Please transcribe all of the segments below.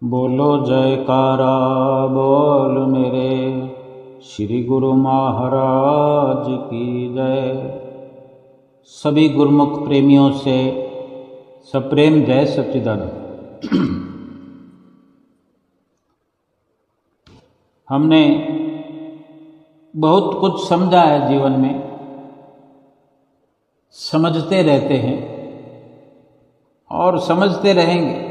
बोलो जयकारा बोल मेरे श्री गुरु महाराज की जय। सभी गुरुमुख प्रेमियों से सप्रेम जय सच्चिदानंद। हमने बहुत कुछ समझा है जीवन में, समझते रहते हैं और समझते रहेंगे।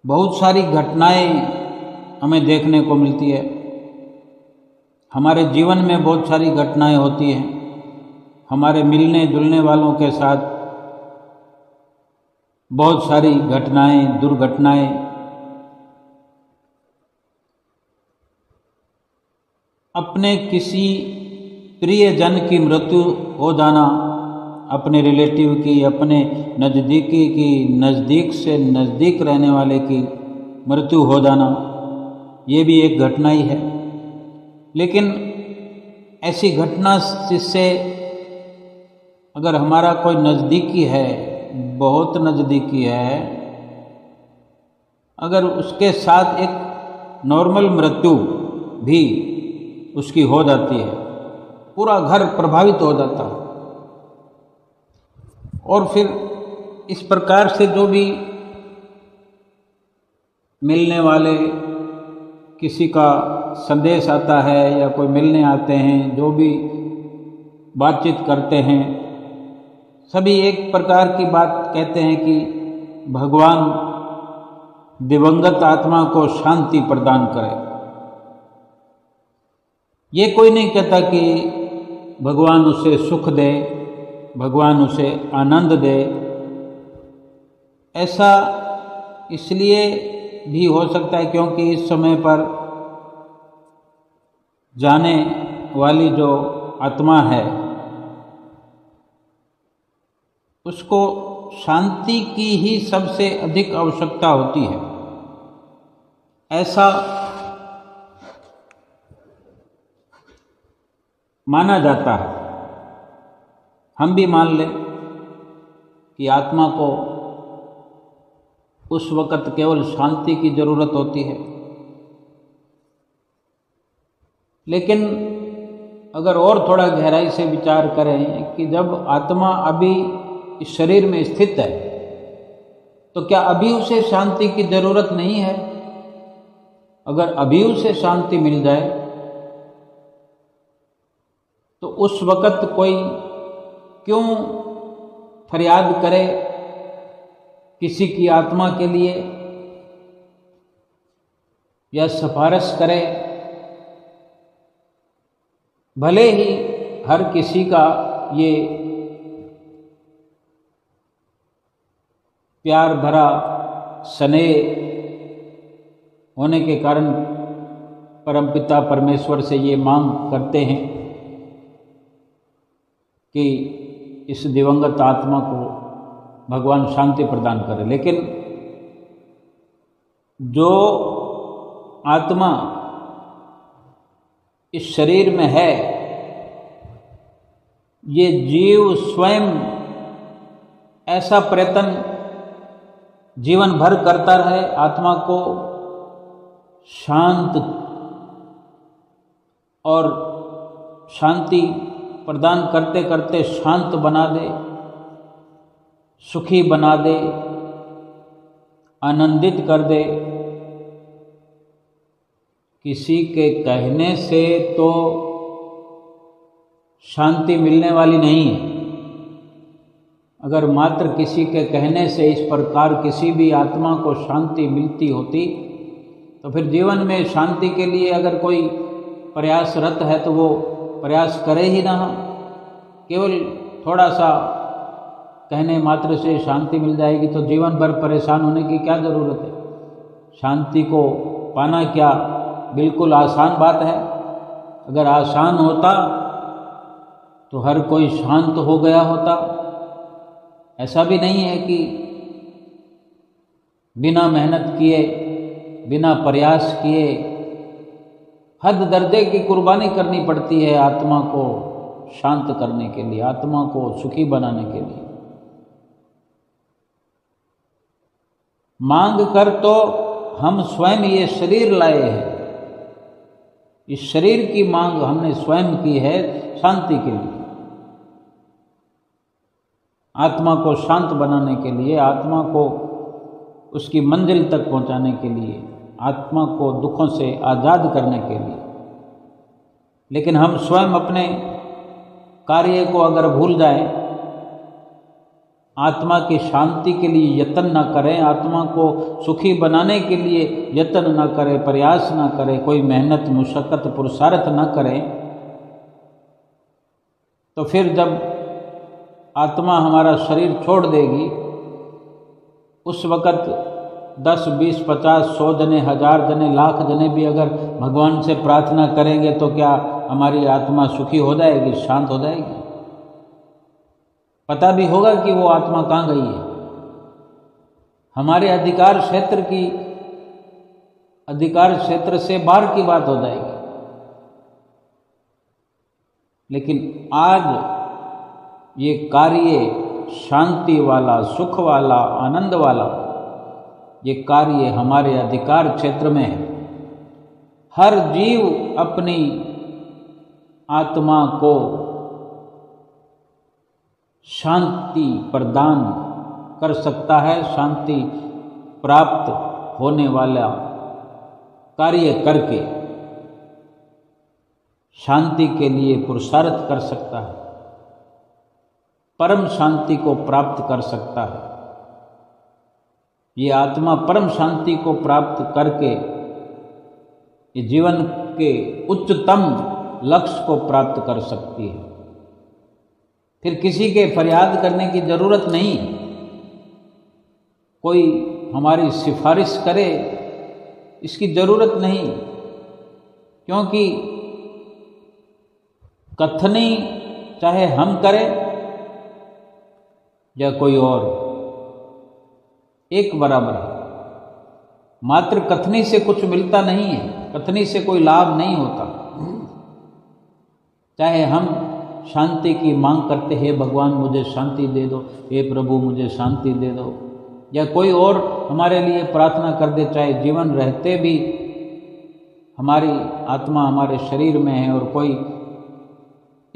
बहुत सारी घटनाएं हमें देखने को मिलती है, हमारे जीवन में बहुत सारी घटनाएं होती हैं। हमारे मिलने जुलने वालों के साथ बहुत सारी घटनाएं, दुर्घटनाएं, अपने किसी प्रियजन की मृत्यु हो जाना, अपने रिलेटिव की, अपने नज़दीकी की, नज़दीक से नज़दीक रहने वाले की मृत्यु हो जाना, ये भी एक घटना ही है। लेकिन ऐसी घटना जिससे अगर हमारा कोई नज़दीकी है, बहुत नज़दीकी है, अगर उसके साथ एक नॉर्मल मृत्यु भी उसकी हो जाती है, पूरा घर प्रभावित हो जाता है। और फिर इस प्रकार से जो भी मिलने वाले, किसी का संदेश आता है या कोई मिलने आते हैं, जो भी बातचीत करते हैं, सभी एक प्रकार की बात कहते हैं कि भगवान दिवंगत आत्मा को शांति प्रदान करे। ये कोई नहीं कहता कि भगवान उसे सुख दे, भगवान उसे आनंद दे। ऐसा इसलिए भी हो सकता है क्योंकि इस समय पर जाने वाली जो आत्मा है उसको शांति की ही सबसे अधिक आवश्यकता होती है, ऐसा माना जाता है। हम भी मान लें कि आत्मा को उस वक़्त केवल शांति की ज़रूरत होती है, लेकिन अगर और थोड़ा गहराई से विचार करें कि जब आत्मा अभी इस शरीर में स्थित है तो क्या अभी उसे शांति की ज़रूरत नहीं है? अगर अभी उसे शांति मिल जाए तो उस वक़्त कोई क्यों फरियाद करे किसी की आत्मा के लिए या सिफारिश करे? भले ही हर किसी का ये प्यार भरा स्नेह होने के कारण परमपिता परमेश्वर से ये मांग करते हैं कि इस दिवंगत आत्मा को भगवान शांति प्रदान करे। लेकिन जो आत्मा इस शरीर में है, ये जीव स्वयं ऐसा प्रयत्न जीवन भर करता रहे आत्मा को शांत और शांति प्रदान करते करते शांत बना दे, सुखी बना दे, आनंदित कर दे। किसी के कहने से तो शांति मिलने वाली नहीं है। अगर मात्र किसी के कहने से इस प्रकार किसी भी आत्मा को शांति मिलती होती तो फिर जीवन में शांति के लिए अगर कोई प्रयासरत है तो वो प्रयास करे ही ना। केवल थोड़ा सा कहने मात्र से शांति मिल जाएगी तो जीवन भर परेशान होने की क्या ज़रूरत है? शांति को पाना क्या बिल्कुल आसान बात है? अगर आसान होता तो हर कोई शांत हो गया होता। ऐसा भी नहीं है कि बिना मेहनत किए, बिना प्रयास किए हद दर्जे की कुर्बानी करनी पड़ती है आत्मा को शांत करने के लिए, आत्मा को सुखी बनाने के लिए। मांग कर तो हम स्वयं ये शरीर लाए हैं, इस शरीर की मांग हमने स्वयं की है शांति के लिए, आत्मा को शांत बनाने के लिए, आत्मा को उसकी मंजिल तक पहुंचाने के लिए, आत्मा को दुखों से आज़ाद करने के लिए। लेकिन हम स्वयं अपने कार्य को अगर भूल जाएं, आत्मा की शांति के लिए यत्न न करें, आत्मा को सुखी बनाने के लिए यत्न न करें, प्रयास न करें, कोई मेहनत मुशक्कत पुरुषार्थ न करें, तो फिर जब आत्मा हमारा शरीर छोड़ देगी, उस वक़्त 10, 20, 50, 100 जने, 1000 जने, लाख जने भी अगर भगवान से प्रार्थना करेंगे तो क्या हमारी आत्मा सुखी हो जाएगी, शांत हो जाएगी? पता भी होगा कि वो आत्मा कहाँ गई है। हमारे अधिकार क्षेत्र से बाहर की बात हो जाएगी। लेकिन आज ये कार्य शांति वाला, सुख वाला, आनंद वाला, ये कार्य हमारे अधिकार क्षेत्र में है। हर जीव अपनी आत्मा को शांति प्रदान कर सकता है, शांति प्राप्त होने वाला कार्य करके शांति के लिए पुरुषार्थ कर सकता है, परम शांति को प्राप्त कर सकता है। ये आत्मा परम शांति को प्राप्त करके ये जीवन के उच्चतम लक्ष्य को प्राप्त कर सकती है। फिर किसी के फरियाद करने की जरूरत नहीं, कोई हमारी सिफारिश करे इसकी जरूरत नहीं, क्योंकि कथनी चाहे हम करें या कोई और, एक बराबर है। मात्र कथनी से कुछ मिलता नहीं है, कथनी से कोई लाभ नहीं होता। चाहे हम शांति की मांग करते हैं, भगवान मुझे शांति दे दो, हे प्रभु मुझे शांति दे दो, या कोई और हमारे लिए प्रार्थना कर दे, चाहे जीवन रहते भी हमारी आत्मा हमारे शरीर में है और कोई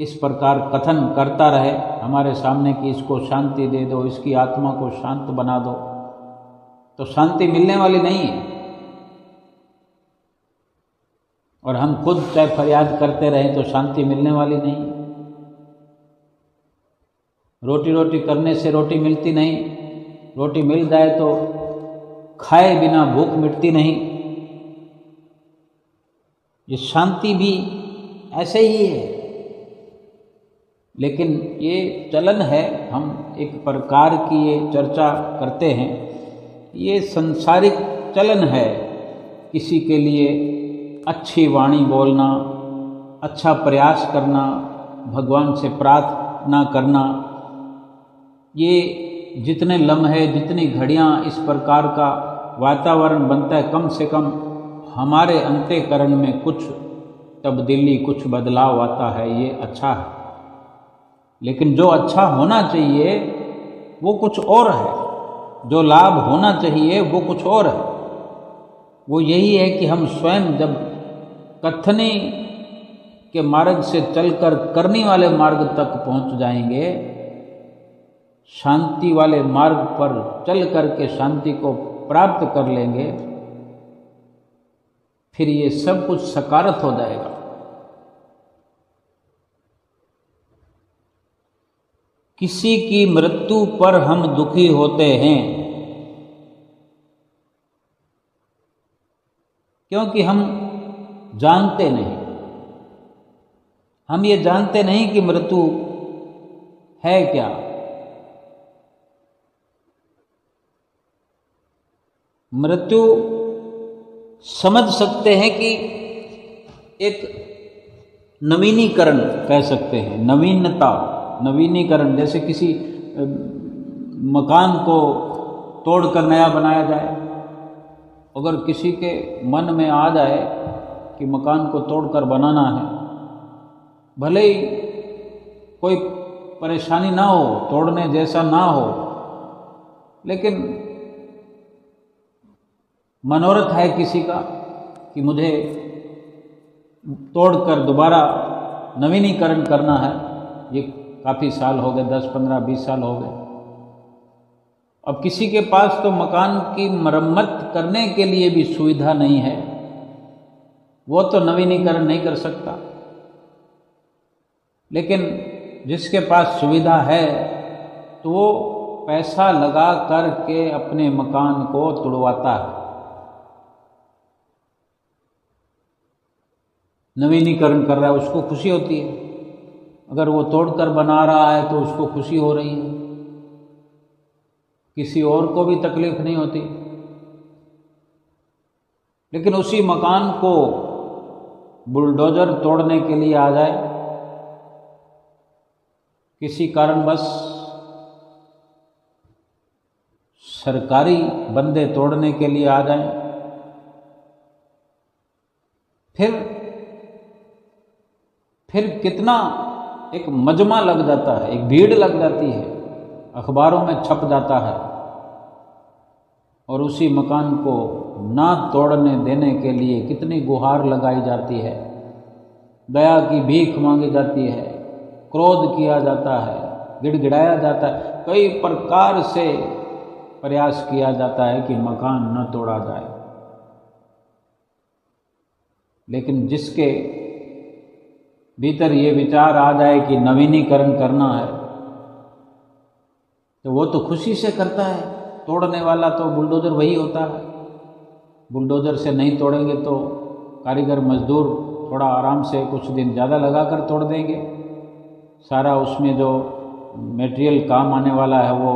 इस प्रकार कथन करता रहे हमारे सामने कि इसको शांति दे दो, इसकी आत्मा को शांत बना दो, तो शांति मिलने वाली नहीं है। और हम खुद चाहे फरियाद करते रहें तो शांति मिलने वाली नहीं है। रोटी रोटी करने से रोटी मिलती नहीं, रोटी मिल जाए तो खाए बिना भूख मिटती नहीं। ये शांति भी ऐसे ही है, लेकिन ये चलन है, हम एक प्रकार की ये चर्चा करते हैं, ये संसारिक चलन है। किसी के लिए अच्छी वाणी बोलना, अच्छा प्रयास करना, भगवान से प्रार्थना करना, ये जितने लम्हे, जितनी घड़ियाँ इस प्रकार का वातावरण बनता है, कम से कम हमारे अंतःकरण में कुछ तब्दीली, कुछ बदलाव आता है, ये अच्छा है। लेकिन जो अच्छा होना चाहिए वो कुछ और है, जो लाभ होना चाहिए वो कुछ और है। वो यही है कि हम स्वयं जब कथनी के मार्ग से चलकर करनी वाले मार्ग तक पहुंच जाएंगे, शांति वाले मार्ग पर चल करके शांति को प्राप्त कर लेंगे, फिर ये सब कुछ सकारात्मक हो जाएगा। किसी की मृत्यु पर हम दुखी होते हैं क्योंकि हम जानते नहीं, हम ये जानते नहीं कि मृत्यु है क्या। मृत्यु समझ सकते हैं कि एक नवीनीकरण कह सकते हैं, नवीनता, नवीनीकरण। जैसे किसी मकान को तोड़कर नया बनाया जाए, अगर किसी के मन में आ जाए कि मकान को तोड़कर बनाना है, भले ही कोई परेशानी ना हो, तोड़ने जैसा ना हो, लेकिन मनोरथ है किसी का कि मुझे तोड़कर दोबारा नवीनीकरण करना है, ये काफ़ी साल हो गए, 10, 15, 20 साल हो गए। अब किसी के पास तो मकान की मरम्मत करने के लिए भी सुविधा नहीं है, वो तो नवीनीकरण नहीं कर सकता। लेकिन जिसके पास सुविधा है तो वो पैसा लगा कर के अपने मकान को तुड़वाता है, नवीनीकरण कर रहा है, उसको खुशी होती है। अगर वो तोड़कर बना रहा है तो उसको खुशी हो रही है, किसी और को भी तकलीफ नहीं होती। लेकिन उसी मकान को बुलडोजर तोड़ने के लिए आ जाए, किसी कारणवश सरकारी बंदे तोड़ने के लिए आ जाएं, फिर कितना एक मजमा लग जाता है, एक भीड़ लग जाती है, अखबारों में छप जाता है, और उसी मकान को ना तोड़ने देने के लिए कितनी गुहार लगाई जाती है, दया की भीख मांगी जाती है, क्रोध किया जाता है, गिड़गिड़ाया जाता है, कई प्रकार से प्रयास किया जाता है कि मकान न तोड़ा जाए। लेकिन जिसके भीतर ये विचार आ जाए कि नवीनीकरण करना है तो वो तो खुशी से करता है। तोड़ने वाला तो बुलडोजर वही होता है। बुलडोजर से नहीं तोड़ेंगे तो कारीगर मजदूर थोड़ा आराम से कुछ दिन ज़्यादा लगाकर तोड़ देंगे, सारा उसमें जो मटेरियल काम आने वाला है वो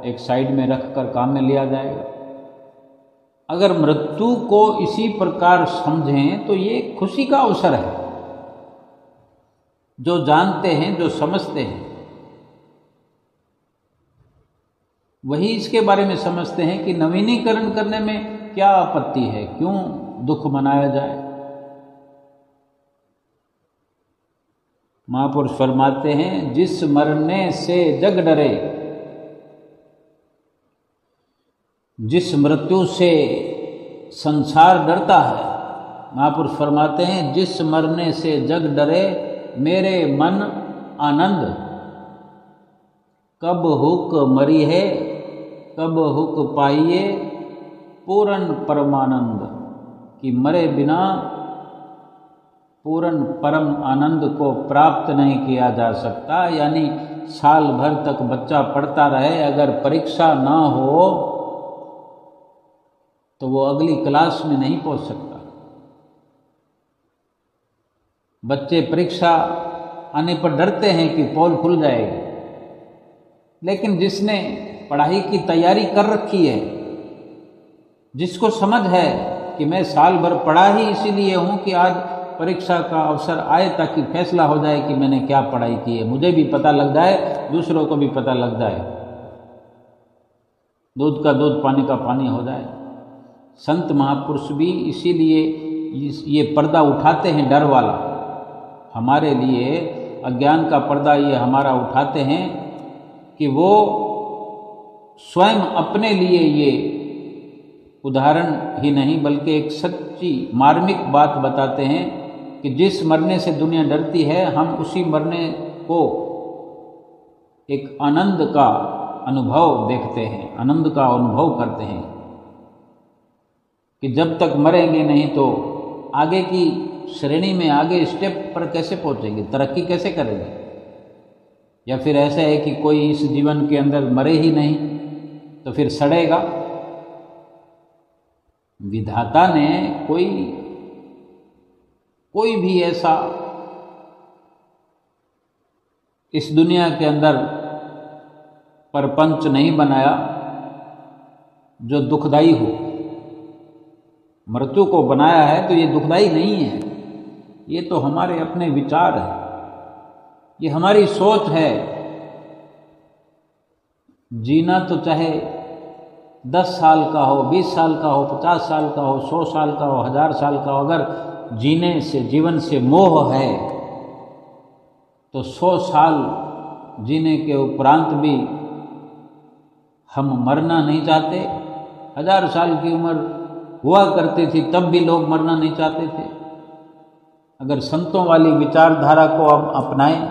एक साइड में रख कर काम में लिया जाएगा। अगर मृत्यु को इसी प्रकार समझें तो ये खुशी का अवसर है। जो जानते हैं, जो समझते हैं, वही इसके बारे में समझते हैं कि नवीनीकरण करने में क्या आपत्ति है, क्यों दुख मनाया जाए। महापुरुष फरमाते हैं, जिस मरने से जग डरे, जिस मृत्यु से संसार डरता है, महापुरुष फरमाते हैं, जिस मरने से जग डरे मेरे मन आनंद, कब हुक मरी है कब हुक पाइए पूर्ण परमानंद, कि मरे बिना पूर्ण परम आनंद को प्राप्त नहीं किया जा सकता। यानी साल भर तक बच्चा पढ़ता रहे, अगर परीक्षा ना हो तो वो अगली क्लास में नहीं पहुंच सकता। बच्चे परीक्षा आने पर डरते हैं कि पोल खुल जाएगी, लेकिन जिसने पढ़ाई की तैयारी कर रखी है, जिसको समझ है कि मैं साल भर पढ़ा ही इसीलिए हूँ कि आज परीक्षा का अवसर आए ताकि फैसला हो जाए कि मैंने क्या पढ़ाई की है, मुझे भी पता लग जाए, दूसरों को भी पता लग जाए, दूध का दूध पानी का पानी हो जाए। संत महापुरुष भी इसीलिए ये पर्दा उठाते हैं, डर वाला, हमारे लिए अज्ञान का पर्दा ये हमारा उठाते हैं कि वो स्वयं अपने लिए ये उदाहरण ही नहीं बल्कि एक सच्ची मार्मिक बात बताते हैं कि जिस मरने से दुनिया डरती है, हम उसी मरने को एक आनंद का अनुभव देखते हैं, आनंद का अनुभव करते हैं कि जब तक मरेंगे नहीं तो आगे की श्रेणी में, आगे स्टेप पर कैसे पहुंचेंगे, तरक्की कैसे करेंगे। या फिर ऐसा है कि कोई इस जीवन के अंदर मरे ही नहीं तो फिर सड़ेगा। विधाता ने कोई भी ऐसा इस दुनिया के अंदर परपंच नहीं बनाया जो दुखदाई हो। मृत्यु को बनाया है तो ये दुखदाई नहीं है, ये तो हमारे अपने विचार है, ये हमारी सोच है। जीना तो चाहे 10 साल का हो, 20 साल का हो, 50 साल का हो, 100 साल का हो, 1000 साल का हो, अगर जीने से, जीवन से मोह है तो 100 साल जीने के उपरांत भी हम मरना नहीं चाहते। 1000 साल की उम्र हुआ करती थी तब भी लोग मरना नहीं चाहते थे। अगर संतों वाली विचारधारा को अब अपनाएं,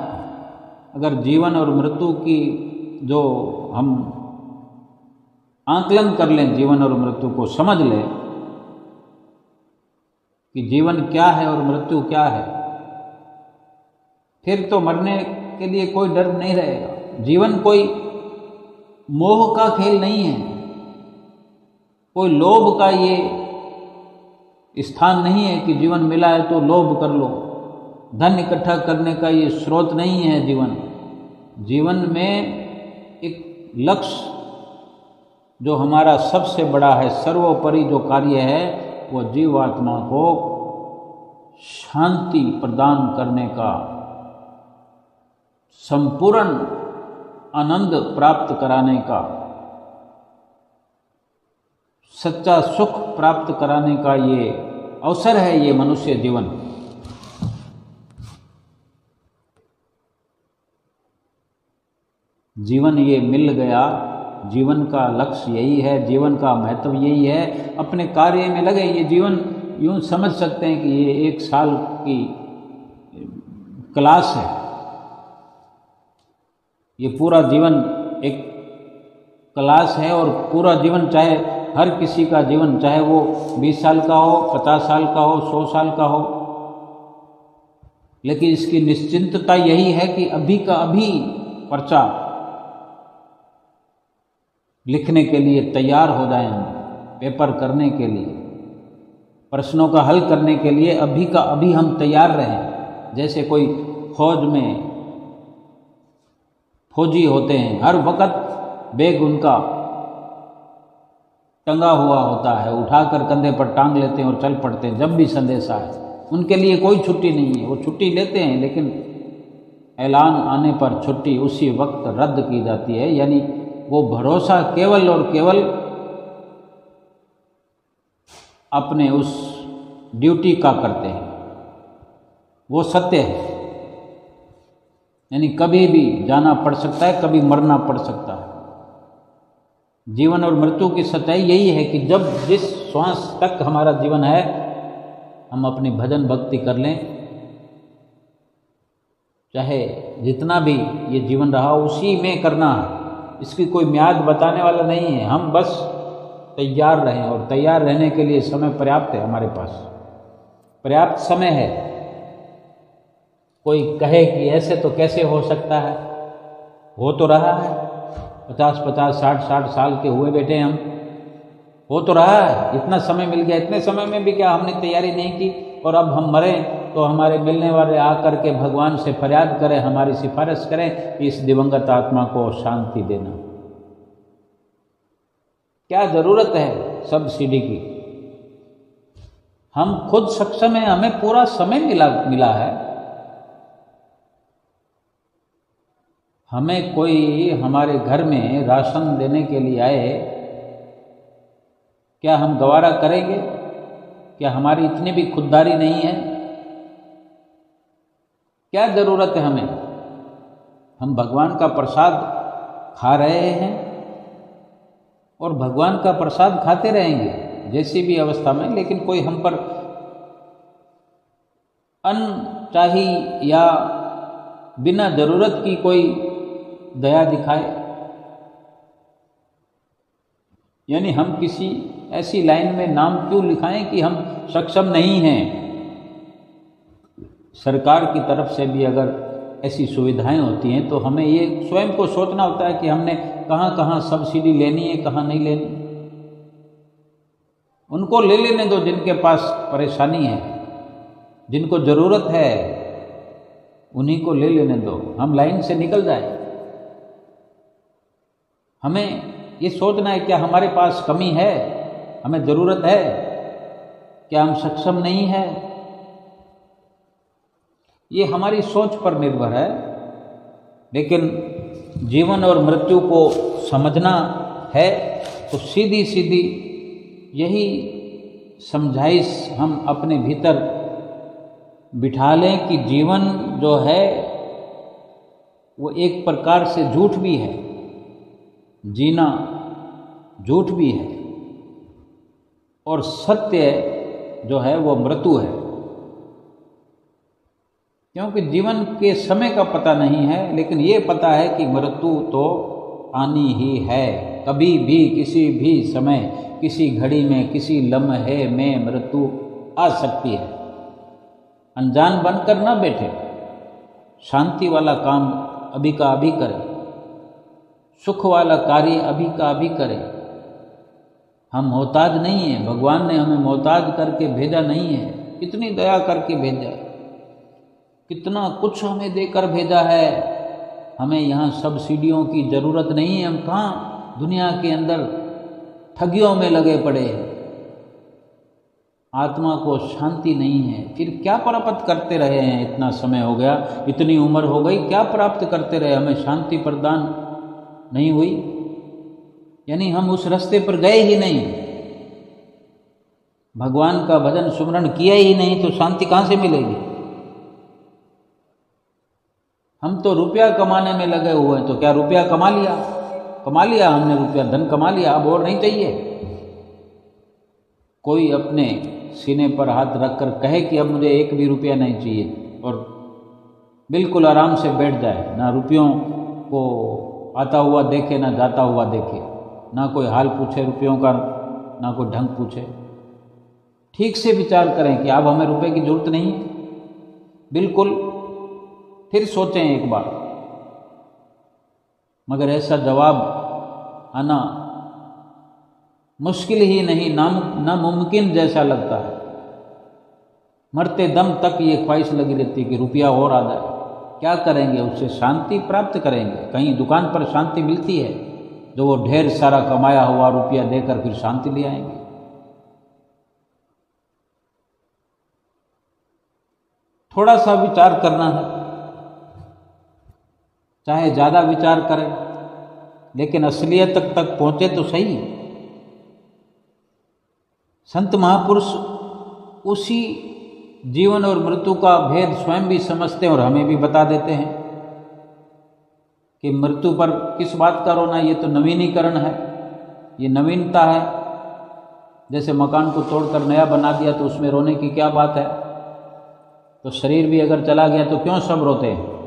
अगर जीवन और मृत्यु की जो हम आकलन कर लें, जीवन और मृत्यु को समझ लें कि जीवन क्या है और मृत्यु क्या है, फिर तो मरने के लिए कोई डर नहीं रहेगा। जीवन कोई मोह का खेल नहीं है, कोई लोभ का ये स्थान नहीं है कि जीवन मिला है तो लोभ कर लो। धन इकट्ठा करने का ये स्रोत नहीं है जीवन। जीवन में एक लक्ष्य जो हमारा सबसे बड़ा है, सर्वोपरि जो कार्य है, वो जीवात्मा को शांति प्रदान करने का, संपूर्ण आनंद प्राप्त कराने का, सच्चा सुख प्राप्त कराने का ये अवसर है, ये मनुष्य जीवन। जीवन ये मिल गया, जीवन का लक्ष्य यही है, जीवन का महत्व यही है। अपने कार्य में लगे। ये जीवन यूँ समझ सकते हैं कि ये 1 साल की क्लास है। ये पूरा जीवन एक क्लास है और पूरा जीवन, चाहे हर किसी का जीवन, चाहे वो 20 साल का हो, 50 साल का हो, 100 साल का हो, लेकिन इसकी निश्चिंतता यही है कि अभी का अभी पर्चा लिखने के लिए तैयार हो जाएं हम, पेपर करने के लिए, प्रश्नों का हल करने के लिए अभी का अभी हम तैयार रहें। जैसे कोई फौज में फौजी होते हैं, हर वक्त बैग उनका टंगा हुआ होता है, उठाकर कंधे पर टांग लेते हैं और चल पड़ते हैं जब भी संदेश आए। उनके लिए कोई छुट्टी नहीं है, वो छुट्टी लेते हैं लेकिन ऐलान आने पर छुट्टी उसी वक्त रद्द की जाती है। यानी वो भरोसा केवल और केवल अपने उस ड्यूटी का करते हैं, वो सत्य है। यानी कभी भी जाना पड़ सकता है, कभी मरना पड़ सकता है। जीवन और मृत्यु की सच्चाई यही है कि जब जिस श्वास तक हमारा जीवन है, हम अपनी भजन भक्ति कर लें, चाहे जितना भी ये जीवन रहा उसी में करना है। इसकी कोई म्याद बताने वाला नहीं है। हम बस तैयार रहें, और तैयार रहने के लिए समय पर्याप्त है, हमारे पास पर्याप्त समय है। कोई कहे कि ऐसे तो कैसे हो सकता है, हो तो रहा है। 50-50, 60-60 साल के हुए बैठे हम, हो तो रहा है। इतना समय मिल गया, इतने समय में भी क्या हमने तैयारी नहीं की? और अब हम मरें तो हमारे मिलने वाले आकर के भगवान से फरियाद करें, हमारी सिफारिश करें कि इस दिवंगत आत्मा को शांति देना। क्या जरूरत है सब्सिडी की? हम खुद सक्षम हैं, हमें पूरा समय मिला है। हमें कोई हमारे घर में राशन देने के लिए आए, क्या हम गवारा करेंगे? क्या हमारी इतनी भी खुददारी नहीं है? क्या जरूरत है हमें? हम भगवान का प्रसाद खा रहे हैं और भगवान का प्रसाद खाते रहेंगे जैसी भी अवस्था में। लेकिन कोई हम पर अनचाही या बिना जरूरत की कोई दया दिखाए, यानी हम किसी ऐसी लाइन में नाम क्यों लिखाएं कि हम सक्षम नहीं हैं? सरकार की तरफ से भी अगर ऐसी सुविधाएं होती हैं तो हमें ये स्वयं को सोचना होता है कि हमने कहाँ कहाँ सब्सिडी लेनी है, कहाँ नहीं लेनी। उनको ले लेने दो जिनके पास परेशानी है, जिनको ज़रूरत है उन्हीं को ले लेने दो, हम लाइन से निकल जाएं। हमें ये सोचना है क्या हमारे पास कमी है, हमें ज़रूरत है, क्या हम सक्षम नहीं है? ये हमारी सोच पर निर्भर है। लेकिन जीवन और मृत्यु को समझना है तो सीधी सीधी यही समझाइश हम अपने भीतर बिठा लें कि जीवन जो है वो एक प्रकार से झूठ भी है, जीना झूठ भी है। और सत्य जो है वो मृत्यु है, क्योंकि जीवन के समय का पता नहीं है, लेकिन ये पता है कि मृत्यु तो आनी ही है। कभी भी किसी भी समय किसी घड़ी में किसी लम्हे में मृत्यु आ सकती है। अनजान बनकर न बैठे, शांति वाला काम अभी का अभी करें, सुख वाला कार्य अभी का अभी करें। हम मोहताज नहीं हैं, भगवान ने हमें मोहताज करके भेजा नहीं है, कितनी दया करके भेजा है, कितना कुछ हमें देकर भेजा है। हमें यहाँ सब्सिडियों की ज़रूरत नहीं है। हम कहाँ दुनिया के अंदर ठगियों में लगे पड़े हैं। आत्मा को शांति नहीं है, फिर क्या प्राप्त करते रहे हैं? इतना समय हो गया, इतनी उम्र हो गई, क्या प्राप्त करते रहे? हमें शांति प्रदान नहीं हुई, यानी हम उस रास्ते पर गए ही नहीं, भगवान का भजन सुमरण किया ही नहीं, तो शांति कहाँ से मिलेगी? हम तो रुपया कमाने में लगे हुए हैं, तो क्या रुपया कमा लिया हमने, रुपया धन कमा लिया, अब और नहीं चाहिए? कोई अपने सीने पर हाथ रखकर कहे कि अब मुझे एक भी रुपया नहीं चाहिए, और बिल्कुल आराम से बैठ जाए, ना रुपयों को आता हुआ देखे, ना जाता हुआ देखे, ना कोई हाल पूछे रुपयों का, ना कोई ढंग पूछे। ठीक से विचार करें कि अब हमें रुपए की जरूरत नहीं है, बिल्कुल, फिर सोचें एक बार। मगर ऐसा जवाब आना मुश्किल ही नहीं, नामुमकिन जैसा लगता है। मरते दम तक ये ख्वाहिश लगी रहती कि रुपया और आ जाए। क्या करेंगे उससे? शांति प्राप्त करेंगे। कहीं दुकान पर शांति मिलती है, जो वो ढेर सारा कमाया हुआ रुपया देकर फिर शांति ले आएंगे। थोड़ा सा विचार करना है, चाहे ज़्यादा विचार करें, लेकिन असलियत तक पहुँचे तो सही। संत महापुरुष उसी जीवन और मृत्यु का भेद स्वयं भी समझते हैं और हमें भी बता देते हैं कि मृत्यु पर किस बात का रोना, ये तो नवीनीकरण है, ये नवीनता है। जैसे मकान को तोड़कर नया बना दिया तो उसमें रोने की क्या बात है? तो शरीर भी अगर चला गया तो क्यों सब रोते हैं?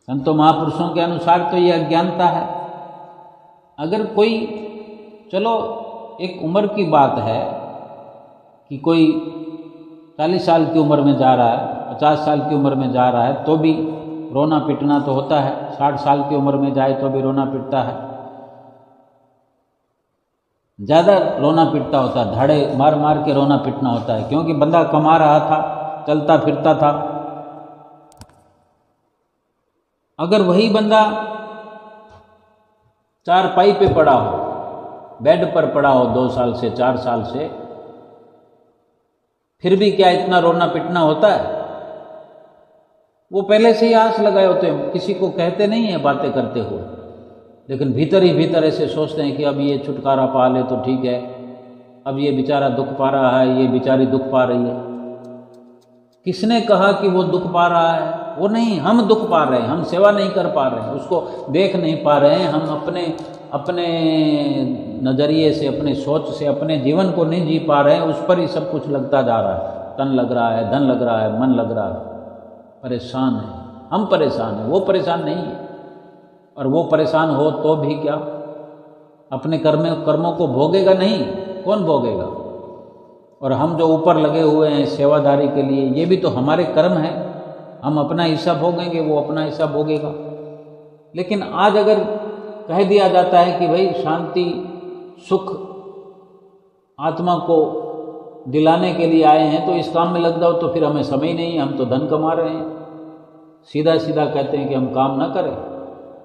संतों महापुरुषों के अनुसार तो ये अज्ञानता है। अगर कोई, चलो एक उम्र की बात है कि कोई 40 साल की उम्र में जा रहा है, 50 साल की उम्र में जा रहा है, तो भी रोना पिटना तो होता है। 60 साल की उम्र में जाए तो भी रोना पिटता है, ज़्यादा रोना पिटता होता है, धाड़े मार मार के रोना पिटना होता है, क्योंकि बंदा कमा रहा था, चलता फिरता था। अगर वही बंदा चारपाई पे पड़ा हो, बेड पर पड़ा हो 2 साल से 4 साल से, फिर भी क्या इतना रोना पिटना होता है? वो पहले से ही आस लगाए होते हैं, किसी को कहते नहीं है बातें करते हो, लेकिन भीतर ही भीतर ऐसे सोचते हैं कि अब ये छुटकारा पा ले तो ठीक है, अब ये बेचारा दुख पा रहा है, ये बेचारी दुख पा रही है। किसने कहा कि वो दुख पा रहा है? वो नहीं, हम दुख पा रहे हैं, हम सेवा नहीं कर पा रहे हैं, उसको देख नहीं पा रहे हैं, हम अपने नज़रिए से, अपने सोच से अपने जीवन को नहीं जी पा रहे हैं, उस पर ही सब कुछ लगता जा रहा है। तन लग रहा है, धन लग रहा है, मन लग रहा है, परेशान है, हम परेशान हैं, वो परेशान नहीं है। और वो परेशान हो तो भी क्या, अपने कर्मों को भोगेगा नहीं, कौन भोगेगा? और हम जो ऊपर लगे हुए हैं सेवादारी के लिए, ये भी तो हमारे कर्म है, हम अपना हिस्सा भोगेंगे, वो अपना हिस्सा भोगेगा। लेकिन आज अगर कह दिया जाता है कि भाई शांति सुख आत्मा को दिलाने के लिए आए हैं, तो इस काम में लग जाओ, तो फिर हमें समय नहीं है, हम तो धन कमा रहे हैं। सीधा सीधा कहते हैं कि हम काम ना करें,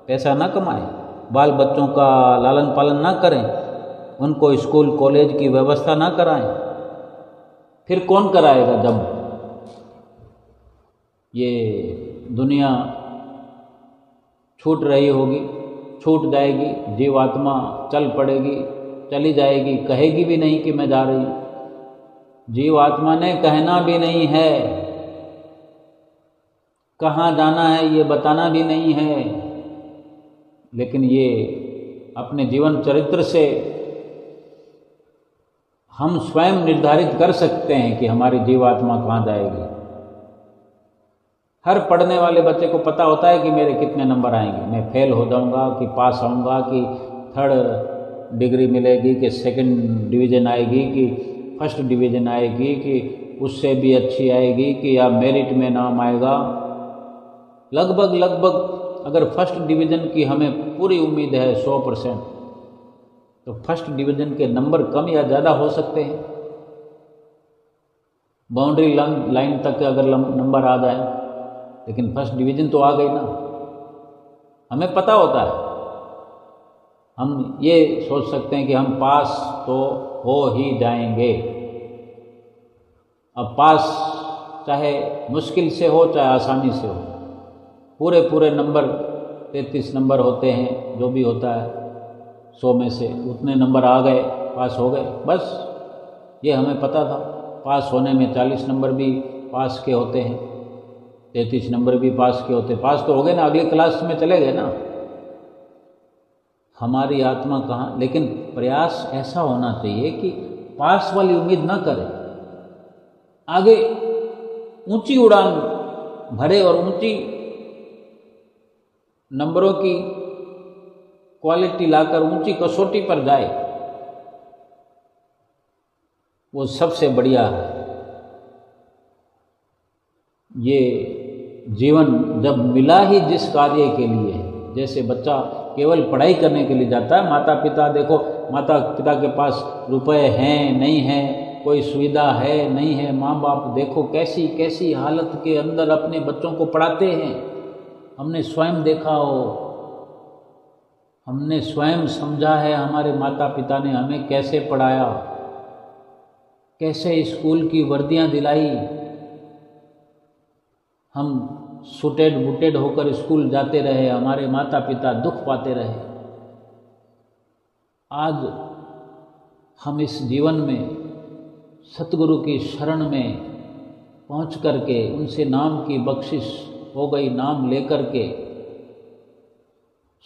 पैसा ना कमाएं, बाल बच्चों का लालन पालन ना करें, उनको स्कूल कॉलेज की व्यवस्था ना कराएं। फिर कौन कराएगा जब ये दुनिया छूट रही होगी, छूट जाएगी, जीवात्मा चल पड़ेगी, चली जाएगी, कहेगी भी नहीं कि मैं जा रही हूँ। जीवात्मा ने कहना भी नहीं है, कहाँ जाना है ये बताना भी नहीं है, लेकिन ये अपने जीवन चरित्र से हम स्वयं निर्धारित कर सकते हैं कि हमारी जीवात्मा कहाँ जाएगी। हर पढ़ने वाले बच्चे को पता होता है कि मेरे कितने नंबर आएंगे, मैं फेल हो जाऊंगा कि पास आऊँगा, कि 3rd डिग्री मिलेगी, कि 2nd डिवीज़न आएगी, कि 1st डिवीज़न आएगी, कि उससे भी अच्छी आएगी, कि या मेरिट में नाम आएगा। लगभग अगर 1st डिवीज़न की हमें पूरी उम्मीद है 100%, तो 1st डिवीज़न के नंबर कम या ज़्यादा हो सकते हैं। बाउंड्री लाइन तक अगर नंबर आ जाए, लेकिन 1st डिवीज़न तो आ गई ना, हमें पता होता है। हम ये सोच सकते हैं कि हम पास तो हो ही जाएंगे। अब पास चाहे मुश्किल से हो चाहे आसानी से हो, पूरे नंबर 33 नंबर होते हैं, जो भी होता है 100 में से उतने नंबर आ गए, पास हो गए, बस ये हमें पता था। पास होने में 40 नंबर भी पास के होते हैं, 33 नंबर भी पास के होते हैं। पास तो हो गए ना, अगली क्लास में चले गए ना। हमारी आत्मा कहाँ, लेकिन प्रयास ऐसा होना चाहिए कि पास वाली उम्मीद ना करें, आगे ऊंची उड़ान भरे और ऊंची नंबरों की क्वालिटी लाकर ऊंची कसौटी पर जाए, वो सबसे बढ़िया है। ये जीवन जब मिला ही जिस कार्य के लिए है, जैसे बच्चा केवल पढ़ाई करने के लिए जाता है, माता पिता देखो, माता पिता के पास रुपए हैं नहीं हैं, कोई सुविधा है नहीं है, माँ बाप देखो कैसी कैसी हालत के अंदर अपने बच्चों को पढ़ाते हैं। हमने स्वयं देखा हो, हमने स्वयं समझा है, हमारे माता पिता ने हमें कैसे पढ़ाया, कैसे स्कूल की वर्दियां दिलाई, हम सूटेड बूटेड होकर स्कूल जाते रहे, हमारे माता पिता दुख पाते रहे। आज हम इस जीवन में सतगुरु की शरण में पहुँच करके, उनसे नाम की बख्शिश हो गई, नाम लेकर के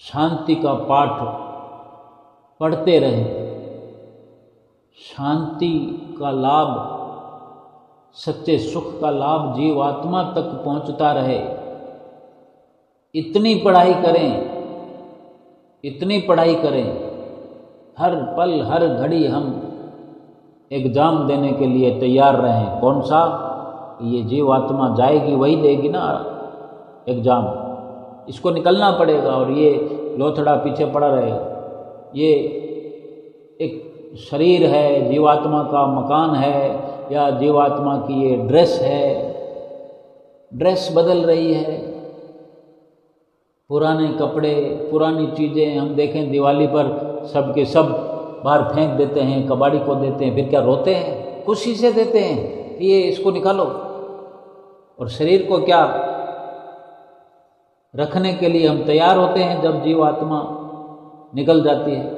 शांति का पाठ पढ़ते रहे, शांति का लाभ, सच्चे सुख का लाभ जीवात्मा तक पहुंचता रहे। इतनी पढ़ाई करें, इतनी पढ़ाई करें, हर पल हर घड़ी हम एग्ज़ाम देने के लिए तैयार रहें। कौन सा? ये जीवात्मा जाएगी वही देगी ना एग्ज़ाम, इसको निकलना पड़ेगा और ये लोथड़ा पीछे पड़ा रहेगा। ये एक शरीर है, जीवात्मा का मकान है, या जीवात्मा की ये ड्रेस है, ड्रेस बदल रही है, पुराने कपड़े, पुरानी चीज़ें हम देखें दिवाली पर सब के सब बाहर फेंक देते हैं, कबाड़ी को देते हैं, फिर क्या रोते हैं? खुशी से देते हैं, ये इसको निकालो। और शरीर को क्या रखने के लिए हम तैयार होते हैं जब जीवात्मा निकल जाती है।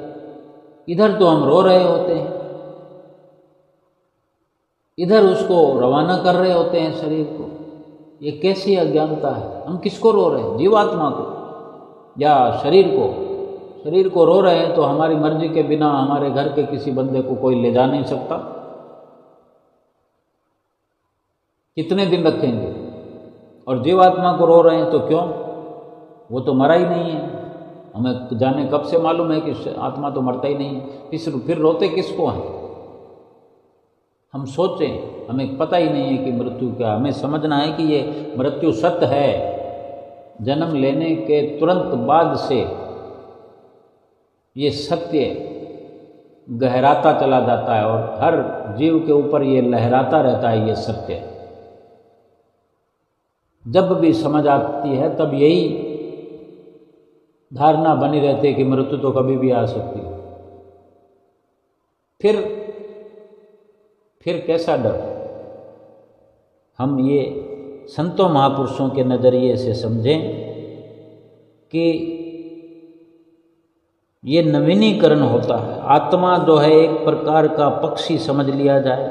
इधर तो हम रो रहे होते हैं, इधर उसको रवाना कर रहे होते हैं शरीर को। ये कैसी अज्ञानता है? हम किसको रो रहे हैं? जीवात्मा को या शरीर को? शरीर को रो रहे हैं तो हमारी मर्जी के बिना हमारे घर के किसी बंदे को कोई ले जा नहीं सकता। कितने दिन रखेंगे? और जीवात्मा को रो रहे हैं तो क्यों? वो तो मरा ही नहीं है। हमें जाने कब से मालूम है कि आत्मा तो मरता ही नहीं है, फिर रोते किसको हैं? हम सोचें, हमें पता ही नहीं है कि मृत्यु क्या। हमें समझना है कि ये मृत्यु सत्य है। जन्म लेने के तुरंत बाद से ये सत्य गहराता चला जाता है और हर जीव के ऊपर ये लहराता रहता है ये सत्य। जब भी समझ आती है तब यही धारणा बनी रहती है कि मृत्यु तो कभी भी आ सकती है। फिर कैसा डर? हम ये संतों महापुरुषों के नज़रिए से समझें कि ये नवीनीकरण होता है। आत्मा जो है एक प्रकार का पक्षी समझ लिया जाए,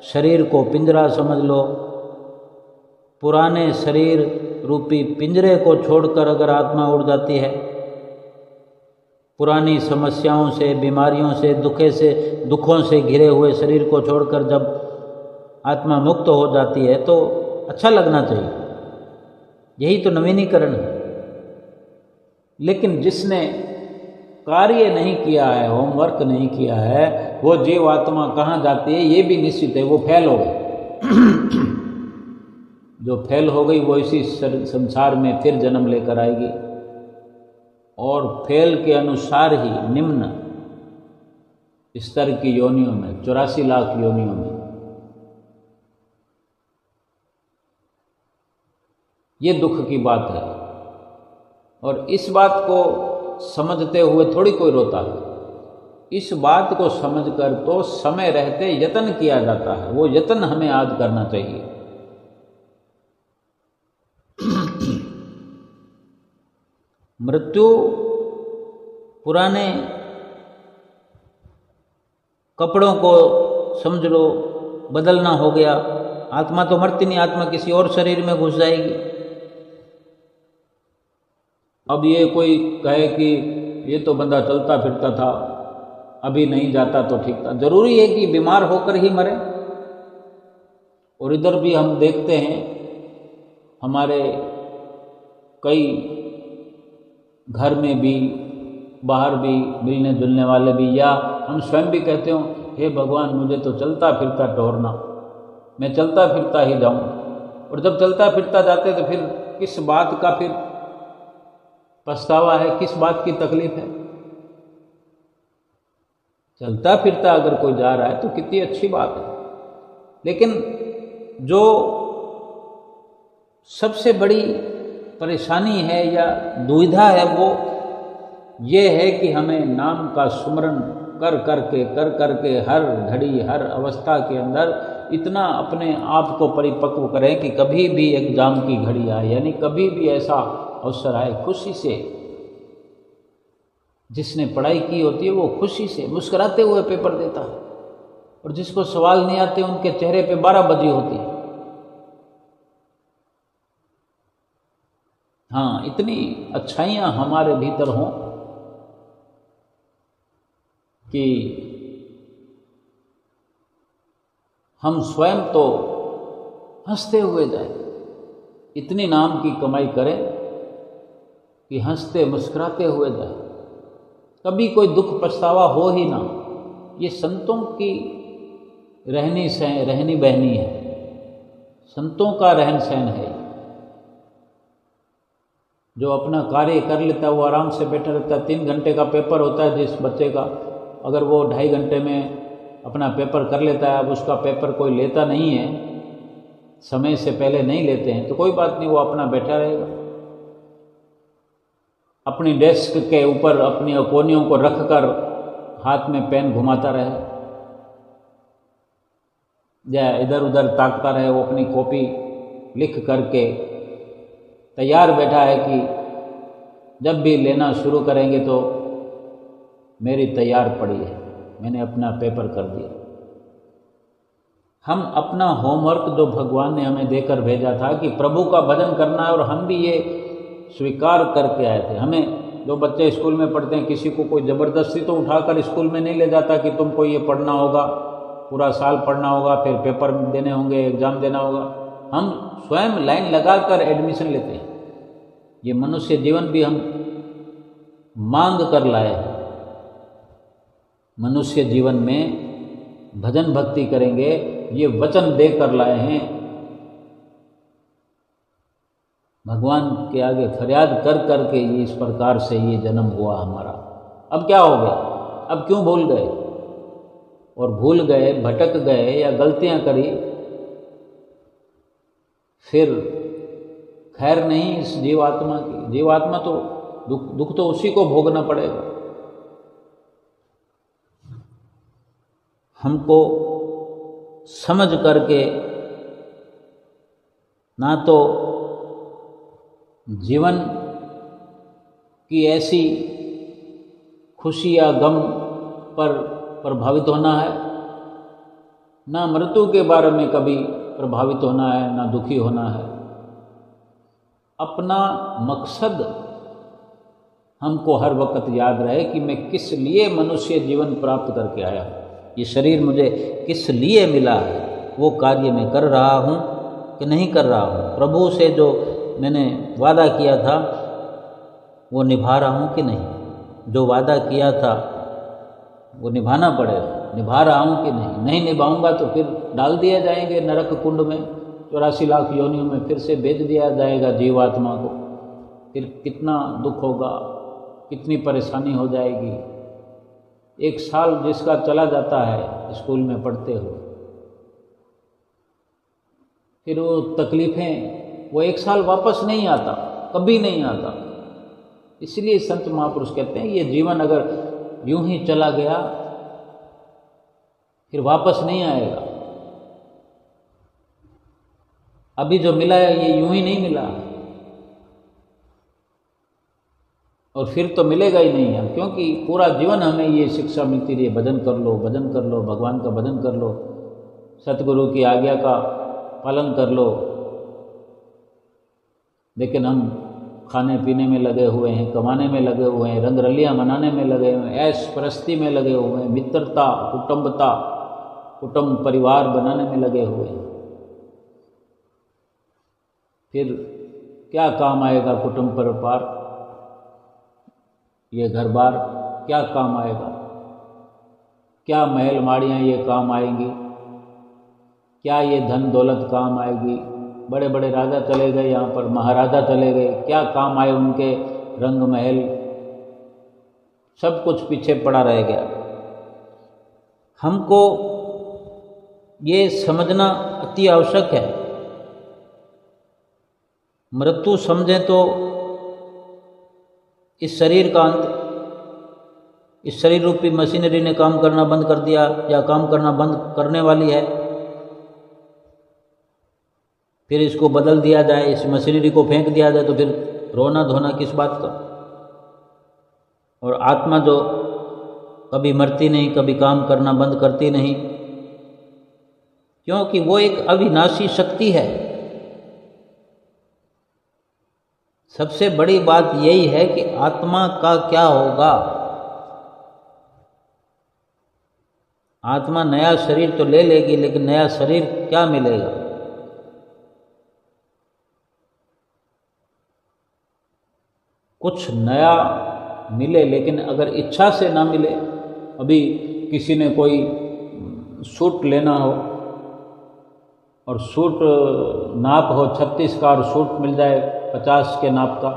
शरीर को पिंजरा समझ लो। पुराने शरीर रूपी पिंजरे को छोड़कर अगर आत्मा उड़ जाती है पुरानी समस्याओं से, बीमारियों से, दुखों से घिरे हुए शरीर को छोड़कर जब आत्मा मुक्त हो जाती है तो अच्छा लगना चाहिए। यही तो नवीनीकरण है। लेकिन जिसने कार्य नहीं किया है, होमवर्क नहीं किया है, वो जीव आत्मा कहाँ जाती है ये भी निश्चित है, वो फेल हो गई। जो फेल हो गई वो इसी संसार में फिर जन्म लेकर आएगी और फेल के अनुसार ही निम्न स्तर की योनियों में, 84 लाख योनियों में। ये दुख की बात है। और इस बात को समझते हुए थोड़ी कोई रोता है। इस बात को समझकर तो समय रहते यत्न किया जाता है। वो यत्न हमें आज करना चाहिए। मृत्यु पुराने कपड़ों को समझ लो बदलना हो गया। आत्मा तो मरती नहीं, आत्मा किसी और शरीर में घुस जाएगी। अब ये कोई कहे कि ये तो बंदा चलता फिरता था, अभी नहीं जाता तो ठीक था। जरूरी है कि बीमार होकर ही मरे? और इधर भी हम देखते हैं, हमारे कई घर में भी, बाहर भी मिलने जुलने वाले भी, या हम स्वयं भी कहते हो, हे भगवान मुझे तो चलता फिरता टोरना, मैं चलता फिरता ही जाऊं। और जब चलता फिरता जाते तो फिर किस बात का फिर पछतावा है, किस बात की तकलीफ है? चलता फिरता अगर कोई जा रहा है तो कितनी अच्छी बात है। लेकिन जो सबसे बड़ी परेशानी है या दुविधा है वो ये है कि हमें नाम का सुमरन कर करके हर घड़ी हर अवस्था के अंदर इतना अपने आप को परिपक्व करें कि कभी भी एग्जाम की घड़ी आए, यानी कभी भी ऐसा अवसर आए, खुशी से, जिसने पढ़ाई की होती है वो खुशी से मुस्कुराते हुए पेपर देता है, और जिसको सवाल नहीं आते उनके चेहरे पे 12 बजी होती है। हाँ, इतनी अच्छाइयाँ हमारे भीतर हों कि हम स्वयं तो हंसते हुए जाएं। इतनी नाम की कमाई करें कि हंसते मुस्कुराते हुए जाएं, कभी कोई दुख पछतावा हो ही ना। ये संतों की रहनी बहनी है, संतों का रहन सहन है। जो अपना कार्य कर लेता है वो आराम से बैठा रहता है। 3 घंटे का पेपर होता है जिस बच्चे का, अगर वो 2.5 घंटे में अपना पेपर कर लेता है, अब उसका पेपर कोई लेता नहीं है, समय से पहले नहीं लेते हैं, तो कोई बात नहीं, वो अपना बैठा रहेगा। अपनी डेस्क के ऊपर अपनी कोनियों को रखकर हाथ में पेन घुमाता रहे या इधर उधर ताकता रहे, वो अपनी कॉपी लिख करके तैयार बैठा है कि जब भी लेना शुरू करेंगे तो मेरी तैयार पड़ी है, मैंने अपना पेपर कर दिया। हम अपना होमवर्क जो भगवान ने हमें देकर भेजा था कि प्रभु का भजन करना है, और हम भी ये स्वीकार करके आए थे। हमें जो बच्चे स्कूल में पढ़ते हैं, किसी को कोई ज़बरदस्ती तो उठाकर स्कूल में नहीं ले जाता कि तुमको ये पढ़ना होगा, पूरा साल पढ़ना होगा, फिर पेपर देने होंगे, एग्ज़ाम देना होगा। हम स्वयं लाइन लगाकर एडमिशन लेते हैं। ये मनुष्य जीवन भी हम मांग कर लाए हैं। मनुष्य जीवन में भजन भक्ति करेंगे, ये वचन देकर लाए हैं। भगवान के आगे फरियाद कर करके ये इस प्रकार से ये जन्म हुआ हमारा। अब क्या हो गया? अब क्यों भूल गए? और भूल गए, भटक गए या गलतियां करी, फिर खैर नहीं इस जीवात्मा की। जीवात्मा तो दुख तो उसी को भोगना पड़ेगा। हमको समझ करके ना तो जीवन की ऐसी खुशी या गम पर प्रभावित होना है, ना मृत्यु के बारे में कभी प्रभावित होना है, ना दुखी होना है। अपना मकसद हमको हर वक्त याद रहे कि मैं किस लिए मनुष्य जीवन प्राप्त करके आया हूँ, ये शरीर मुझे किस लिए मिला है, वो कार्य मैं कर रहा हूँ कि नहीं कर रहा हूँ, प्रभु से जो मैंने वादा किया था वो निभा रहा हूँ कि नहीं, जो वादा किया था वो निभाना पड़ेगा, निभा रहा हूँ कि नहीं, नहीं निभाऊंगा तो फिर डाल दिया जाएंगे नरक कुंड में, 84 लाख योनियों में फिर से भेज दिया जाएगा जीवात्मा को, फिर कितना दुख होगा, कितनी परेशानी हो जाएगी। 1 साल जिसका चला जाता है स्कूल में पढ़ते हुए, फिर वो तकलीफ़ें, वो 1 साल वापस नहीं आता, कभी नहीं आता। इसलिए संत महापुरुष कहते हैं ये जीवन अगर यूं ही चला गया फिर वापस नहीं आएगा। अभी जो मिला है ये यूं ही नहीं मिला और फिर तो मिलेगा ही नहीं है, क्योंकि पूरा जीवन हमें ये शिक्षा मिलती रही है, भजन कर लो, भजन कर लो, भगवान का भजन कर लो, सतगुरु की आज्ञा का पालन कर लो। लेकिन हम खाने पीने में लगे हुए हैं, कमाने में लगे हुए हैं, रंग रलियाँ मनाने में लगे हुए हैं, ऐश परस्ती में लगे हुए हैं, मित्रता, कुटुंब परिवार बनाने में लगे हुए हैं। फिर क्या काम आएगा कुटुंब परिवार, ये घर बार क्या काम आएगा, क्या महल माड़ियाँ ये काम आएंगी, क्या ये धन दौलत काम आएगी। बड़े बड़े राजा चले गए, यहाँ पर महाराजा चले गए, क्या काम आए उनके रंग महल, सब कुछ पीछे पड़ा रह गया। हमको ये समझना अति आवश्यक है। मृत्यु समझें तो इस शरीर का अंत, इस शरीर रूपी मशीनरी ने काम करना बंद कर दिया या काम करना बंद करने वाली है, फिर इसको बदल दिया जाए, इस मशीनरी को फेंक दिया जाए तो फिर रोना धोना किस बात का। और आत्मा जो कभी मरती नहीं, कभी काम करना बंद करती नहीं, क्योंकि वो एक अविनाशी शक्ति है। सबसे बड़ी बात यही है कि आत्मा का क्या होगा। आत्मा नया शरीर तो ले लेगी, लेकिन नया शरीर क्या मिलेगा। कुछ नया मिले, लेकिन अगर इच्छा से ना मिले। अभी किसी ने कोई सूट लेना हो और सूट नाप हो 36 का और सूट मिल जाए 50 के नाप का,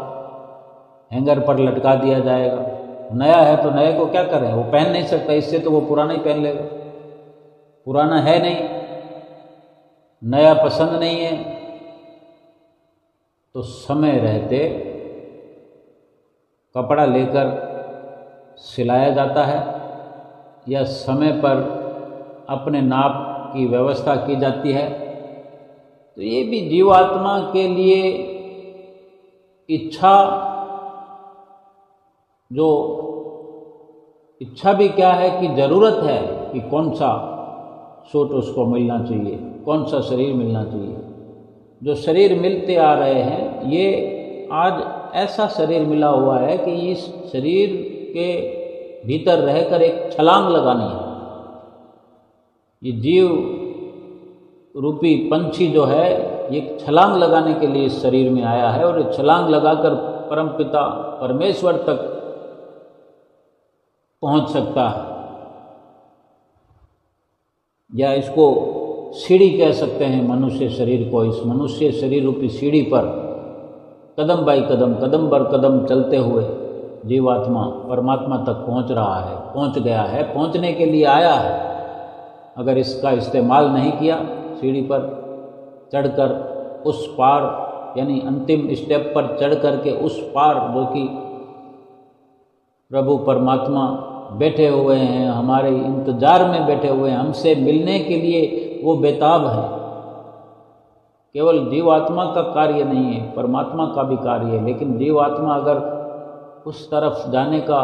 हैंगर पर लटका दिया जाएगा। नया है तो नए को क्या करें, वो पहन नहीं सकता, इससे तो वो पुराना ही पहन लेगा। पुराना है नहीं, नया पसंद नहीं है, तो समय रहते कपड़ा लेकर सिलाया जाता है या समय पर अपने नाप की व्यवस्था की जाती है। तो ये भी जीवात्मा के लिए इच्छा, जो इच्छा भी क्या है कि ज़रूरत है कि कौन सा सूट उसको मिलना चाहिए, कौन सा शरीर मिलना चाहिए। जो शरीर मिलते आ रहे हैं, ये आज ऐसा शरीर मिला हुआ है कि इस शरीर के भीतर रहकर एक छलांग लगानी है। ये जीव रूपी पंछी जो है, ये छलांग लगाने के लिए इस शरीर में आया है और ये छलांग लगाकर परमपिता परमेश्वर तक पहुंच सकता है। या इसको सीढ़ी कह सकते हैं मनुष्य शरीर को। इस मनुष्य शरीर रूपी सीढ़ी पर कदम बाई कदम, कदम बर कदम चलते हुए जीवात्मा परमात्मा तक पहुंच रहा है, पहुंच गया है, पहुंचने के लिए आया है। अगर इसका इस्तेमाल नहीं किया, सीढ़ी पर चढ़कर उस पार, यानी अंतिम स्टेप पर चढ़ कर के उस पार, जो कि प्रभु परमात्मा बैठे हुए हैं, हमारे इंतजार में बैठे हुए हैं, हमसे मिलने के लिए वो बेताब है। केवल जीवात्मा का कार्य नहीं है, परमात्मा का भी कार्य है। लेकिन जीवात्मा अगर उस तरफ जाने का,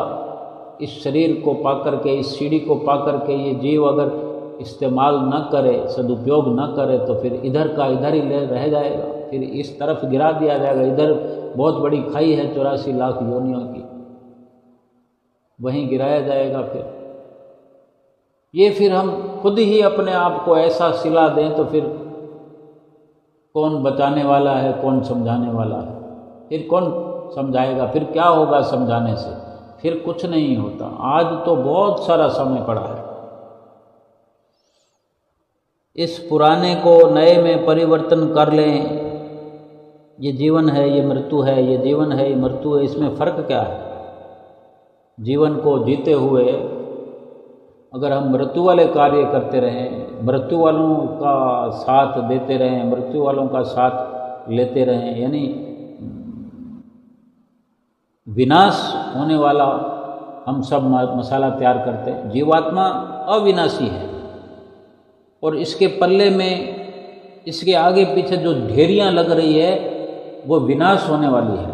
इस शरीर को पाकर के, इस सीढ़ी को पाकर के ये जीव अगर इस्तेमाल न करे, सदुपयोग न करे, तो फिर इधर का इधर ही रह जाएगा, फिर इस तरफ गिरा दिया जाएगा। इधर बहुत बड़ी खाई है 84 लाख योनियों की, वहीं गिराया जाएगा। फिर हम खुद ही अपने आप को ऐसा सिला दें तो फिर कौन बचाने वाला है, कौन समझाने वाला है? फिर कौन समझाएगा? फिर क्या होगा समझाने से? फिर कुछ नहीं होता। आज तो बहुत सारा समय पड़ा है। इस पुराने को नए में परिवर्तन कर लें। ये जीवन है, ये मृत्यु है, ये जीवन है, ये मृत्यु है, इसमें फ़र्क क्या है? जीवन को जीते हुए अगर हम मृत्यु वाले कार्य करते रहें, मृत्यु वालों का साथ देते रहें, मृत्यु वालों का साथ लेते रहें, यानी विनाश होने वाला हम सब मसाला तैयार करते हैं। जीवात्मा अविनाशी है और इसके पल्ले में, इसके आगे पीछे जो ढेरियां लग रही है वो विनाश होने वाली है।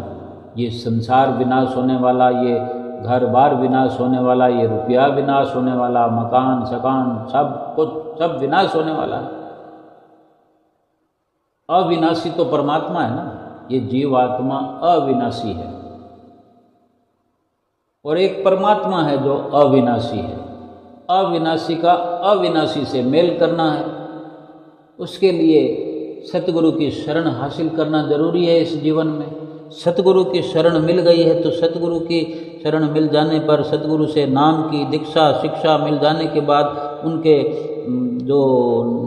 ये संसार विनाश होने वाला, ये घर बार विनाश होने वाला, ये रुपया विनाश होने वाला, मकान सकान सब कुछ सब विनाश होने वाला है। अविनाशी तो परमात्मा है ना। ये जीवात्मा अविनाशी है और एक परमात्मा है जो अविनाशी है। अविनाशी का अविनाशी से मेल करना है, उसके लिए सतगुरु की शरण हासिल करना जरूरी है इस जीवन में। सतगुरु की शरण मिल गई है तो सतगुरु की शरण मिल जाने पर, सतगुरु से नाम की दीक्षा शिक्षा मिल जाने के बाद, उनके जो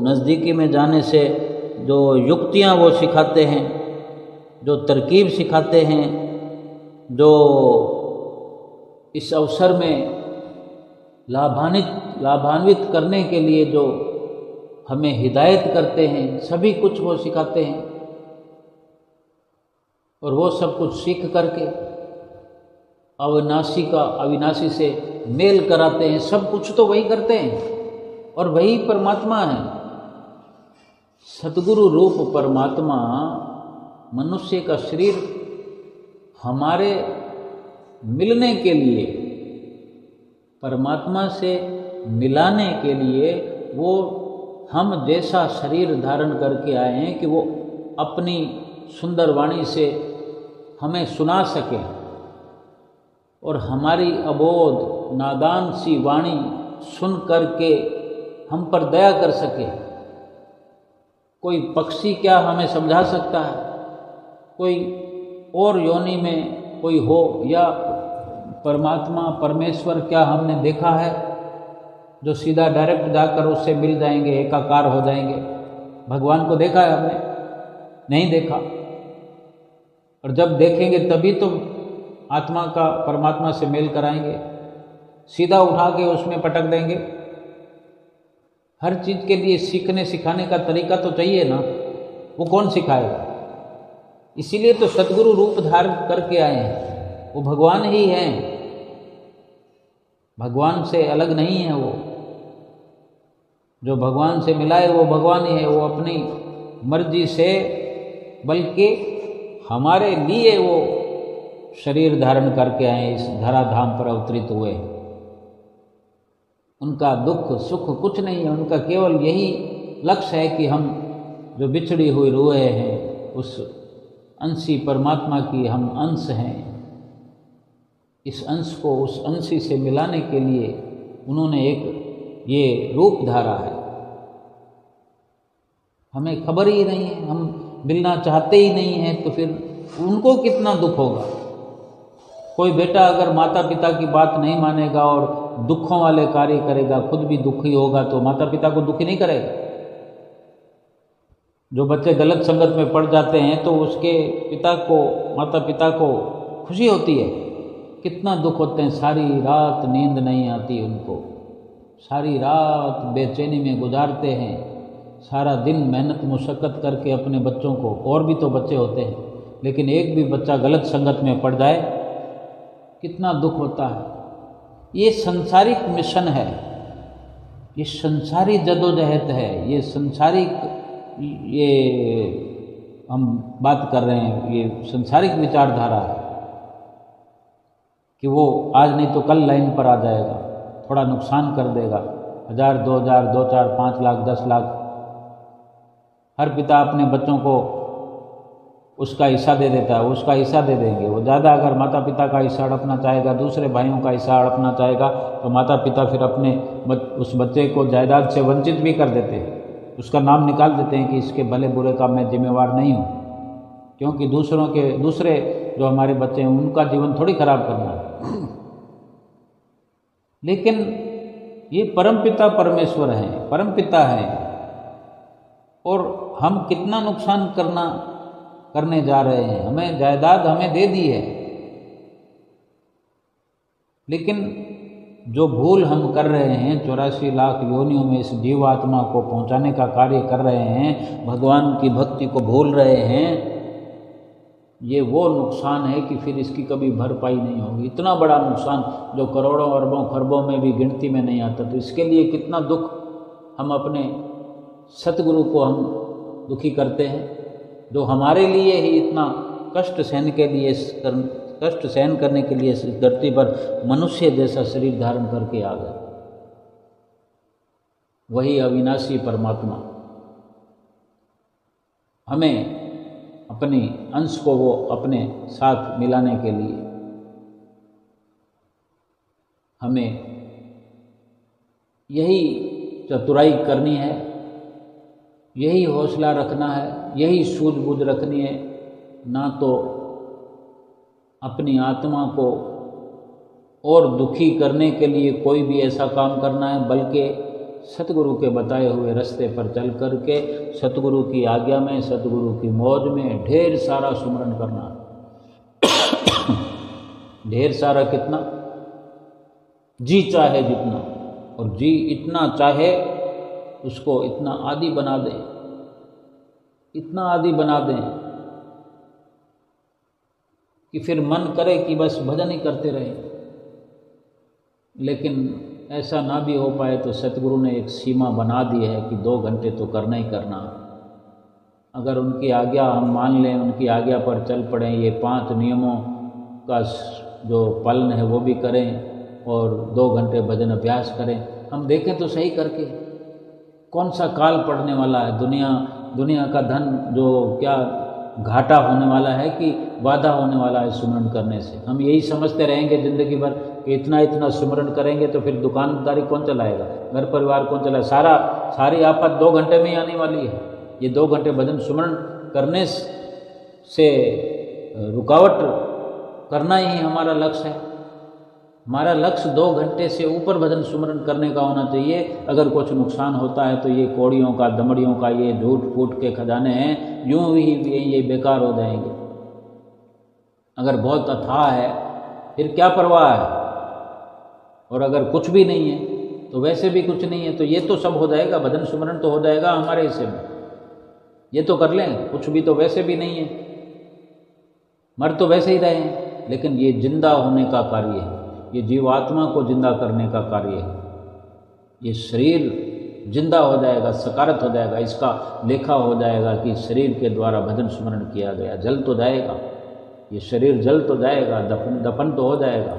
नज़दीकी में जाने से जो युक्तियाँ वो सिखाते हैं, जो तरकीब सिखाते हैं, जो इस अवसर में लाभान्वित करने के लिए जो हमें हिदायत करते हैं, सभी कुछ वो सिखाते हैं। और वो सब कुछ सीख करके अविनाशी का अविनाशी से मेल कराते हैं। सब कुछ तो वही करते हैं और वही परमात्मा है। सतगुरु रूप परमात्मा मनुष्य का शरीर हमारे मिलने के लिए, परमात्मा से मिलाने के लिए वो हम जैसा शरीर धारण करके आए हैं कि वो अपनी सुंदर वाणी से हमें सुना सके और हमारी अबोध नादान सी वाणी सुन करके हम पर दया कर सके। कोई पक्षी क्या हमें समझा सकता है? कोई और योनि में कोई हो या परमात्मा परमेश्वर क्या हमने देखा है जो सीधा डायरेक्ट जाकर उससे मिल जाएंगे, एकाकार हो जाएंगे? भगवान को देखा है हमने? नहीं देखा। और जब देखेंगे तभी तो आत्मा का परमात्मा से मेल कराएंगे। सीधा उठा के उसमें पटक देंगे? हर चीज़ के लिए सीखने सिखाने का तरीका तो चाहिए ना। वो कौन सिखाएगा? इसीलिए तो सतगुरु रूप धारण करके आए हैं। वो भगवान ही हैं, भगवान से अलग नहीं है। वो जो भगवान से मिलाए वो भगवान ही है। वो अपनी मर्जी से, बल्कि हमारे लिए वो शरीर धारण करके आए, इस धराधाम पर अवतरित हुए। उनका दुख सुख कुछ नहीं है, उनका केवल यही लक्ष्य है कि हम जो बिछड़ी हुई रूहें हैं, उस अंशी परमात्मा की हम अंश हैं। इस अंश को उस अंशी से मिलाने के लिए उन्होंने एक ये रूप धारा है। हमें खबर ही नहीं है, हम मिलना चाहते ही नहीं हैं, तो फिर उनको कितना दुख होगा। कोई बेटा अगर माता पिता की बात नहीं मानेगा और दुखों वाले कार्य करेगा, खुद भी दुखी होगा, तो माता पिता को दुखी नहीं करेगा। जो बच्चे गलत संगत में पड़ जाते हैं तो उसके पिता को, माता पिता को खुशी होती है, कितना दुख होते हैं। सारी रात नींद नहीं आती उनको, सारी रात बेचैनी में गुजारते हैं, सारा दिन मेहनत मुशक्क़त करके अपने बच्चों को, और भी तो बच्चे होते हैं, लेकिन एक भी बच्चा गलत संगत में पड़ जाए कितना दुख होता है। ये संसारिक मिशन है, ये संसारी जदोजहद है, ये संसारिक, ये हम बात कर रहे हैं, ये संसारिक विचारधारा है कि वो आज नहीं तो कल लाइन पर आ जाएगा, थोड़ा नुकसान कर देगा, 1000 2000 2 4 5 लाख 10 लाख। हर पिता अपने बच्चों को उसका हिस्सा दे देता है, उसका हिस्सा दे देंगे। वो ज़्यादा अगर माता पिता का हिस्सा हड़पना चाहेगा, दूसरे भाइयों का हिस्सा हड़पना चाहेगा, तो माता पिता फिर अपने उस बच्चे को जायदाद से वंचित भी कर देते हैं, उसका नाम निकाल देते हैं कि इसके भले बुरे का मैं जिम्मेवार नहीं हूँ, क्योंकि दूसरे जो हमारे बच्चे हैं उनका जीवन थोड़ी खराब करना है। लेकिन ये परमपिता परमेश्वर हैं, परमपिता हैं, और हम कितना नुकसान करने जा रहे हैं। हमें जायदाद हमें दे दी है, लेकिन जो भूल हम कर रहे हैं, 84 लाख योनियों में इस जीवात्मा को पहुंचाने का कार्य कर रहे हैं, भगवान की भक्ति को भूल रहे हैं, ये वो नुकसान है कि फिर इसकी कभी भरपाई नहीं होगी। इतना बड़ा नुकसान जो करोड़ों अरबों खरबों में भी गिनती में नहीं आता। तो इसके लिए कितना दुख हम अपने सतगुरु को हम दुखी करते हैं, जो हमारे लिए ही इतना कष्ट सहन करने के लिए इस धरती पर मनुष्य जैसा शरीर धारण करके आ गए। वही अविनाशी परमात्मा हमें अपने अंश को वो अपने साथ मिलाने के लिए हमें यही चतुराई करनी है, यही हौसला रखना है, यही सूझबूझ रखनी है। ना तो अपनी आत्मा को और दुखी करने के लिए कोई भी ऐसा काम करना है, बल्कि सतगुरु के बताए हुए रास्ते पर चल करके सतगुरु की आज्ञा में, सतगुरु की मौज में ढेर सारा सुमरन करना। ढेर सारा कितना? जी चाहे जितना, और जी इतना चाहे उसको इतना आदी बना दें, इतना आदी बना दें कि फिर मन करे कि बस भजन ही करते रहें। लेकिन ऐसा ना भी हो पाए तो सतगुरु ने एक सीमा बना दी है कि 2 घंटे तो करना ही करना। अगर उनकी आज्ञा हम मान लें, उनकी आज्ञा पर चल पड़ें, ये 5 नियमों का जो पालन है वो भी करें और 2 घंटे भजन अभ्यास करें, हम देखें तो सही करके कौन सा काल पड़ने वाला है। दुनिया का धन जो क्या घाटा होने वाला है कि वादा होने वाला है सुमरन करने से। हम यही समझते रहेंगे ज़िंदगी भर कि इतना सुमरन करेंगे तो फिर दुकानदारी कौन चलाएगा, घर परिवार कौन चलाएगा। सारी आफत 2 घंटे में ही आने वाली है। ये 2 घंटे भजन सुमरन करने से रुकावट करना ही हमारा लक्ष्य है। हमारा लक्ष्य 2 घंटे से ऊपर भजन सुमरन करने का होना चाहिए। अगर कुछ नुकसान होता है तो ये कौड़ियों का, दमड़ियों का, ये झूठ फूट के खजाने हैं, यूं ही ये बेकार हो जाएंगे। अगर बहुत अथाह है फिर क्या परवाह है, और अगर कुछ भी नहीं है तो वैसे भी कुछ नहीं है, तो ये तो सब हो जाएगा, भजन सुमरन तो हो जाएगा हमारे हिस्से में, ये तो कर लें। कुछ भी तो वैसे भी नहीं है, मर तो वैसे ही रहे हैं, लेकिन ये जिंदा होने का कार्य है, ये जीवात्मा को जिंदा करने का कार्य है। ये शरीर जिंदा हो जाएगा, सकारत हो जाएगा, इसका लेखा हो जाएगा कि शरीर के द्वारा भजन सुमरन किया गया। जल तो जाएगा, ये शरीर जल तो जाएगा, दफन तो हो जाएगा,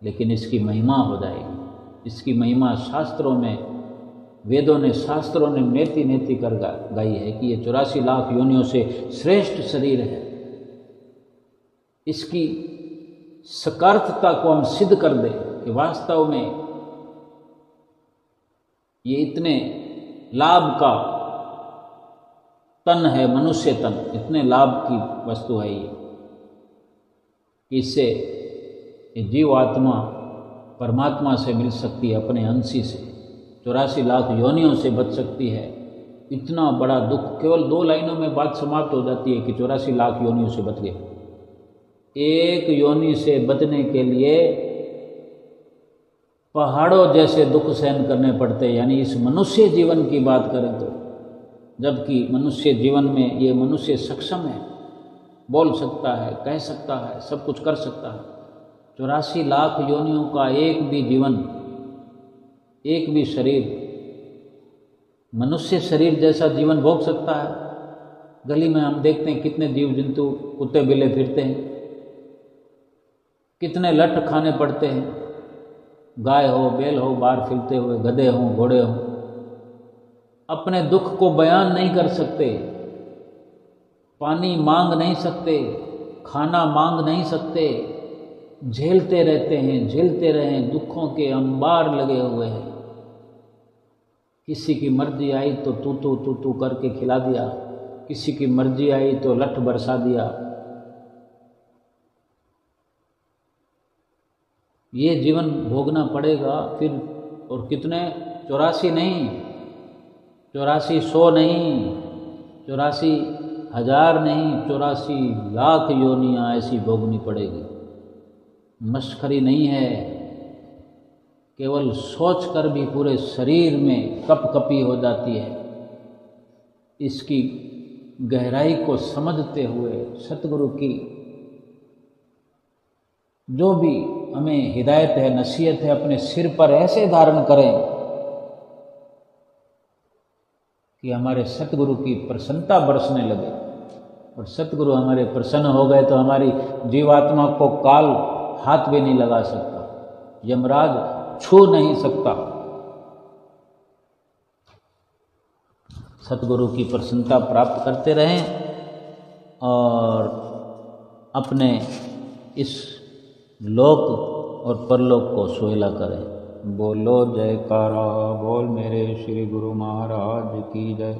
लेकिन इसकी महिमा हो जाएगी। इसकी महिमा शास्त्रों में, वेदों ने, शास्त्रों ने नेति नेति कर गाई है कि ये 84 लाख योनियों से श्रेष्ठ शरीर है। इसकी सकारात्मकता को हम सिद्ध कर दें कि वास्तव में ये इतने लाभ का तन है, मनुष्य तन, इतने लाभ की वस्तु है ये, इससे जीवात्मा परमात्मा से मिल सकती है, अपने अंशी से 84 लाख योनियों से बच सकती है। इतना बड़ा दुख, केवल 2 लाइनों में बात समाप्त हो जाती है कि 84 लाख योनियों से बच गए। एक योनि से बचने के लिए पहाड़ों जैसे दुख सहन करने पड़ते हैं। यानी इस मनुष्य जीवन की बात करें तो, जबकि मनुष्य जीवन में ये मनुष्य सक्षम है, बोल सकता है, कह सकता है, सब कुछ कर सकता है। 84 लाख योनियों का एक भी जीवन, एक भी शरीर मनुष्य शरीर जैसा जीवन भोग सकता है? गली में हम देखते हैं कितने जीव जंतु कुत्ते बिल्ले फिरते हैं, कितने लठ खाने पड़ते हैं, गाय हो, बैल हो, बाहर फिरते हुए, गधे हों, घोड़े हों, अपने दुख को बयान नहीं कर सकते। पानी मांग नहीं सकते, खाना मांग नहीं सकते, झेलते रहते हैं, झेलते रहें, दुखों के अंबार लगे हुए हैं। किसी की मर्जी आई तो तू करके खिला दिया, किसी की मर्जी आई तो लठ बरसा दिया। ये जीवन भोगना पड़ेगा फिर। और कितने, 84 नहीं, 8400 नहीं, 84,000 नहीं, 84 लाख योनियां ऐसी भोगनी पड़ेगी। मस्खरी नहीं है। केवल सोच कर भी पूरे शरीर में कपकपी हो जाती है। इसकी गहराई को समझते हुए सतगुरु की जो भी हमें हिदायत है, नसीहत है, अपने सिर पर ऐसे धारण करें कि हमारे सतगुरु की प्रसन्नता बरसने लगे। और सतगुरु हमारे प्रसन्न हो गए तो हमारी जीवात्मा को काल हाथ भी नहीं लगा सकता, यमराज छू नहीं सकता। सतगुरु की प्रसन्नता प्राप्त करते रहें और अपने इस लोक और परलोक को सुहेला करें। बोलो जयकारा बोल मेरे श्री गुरु महाराज की जय।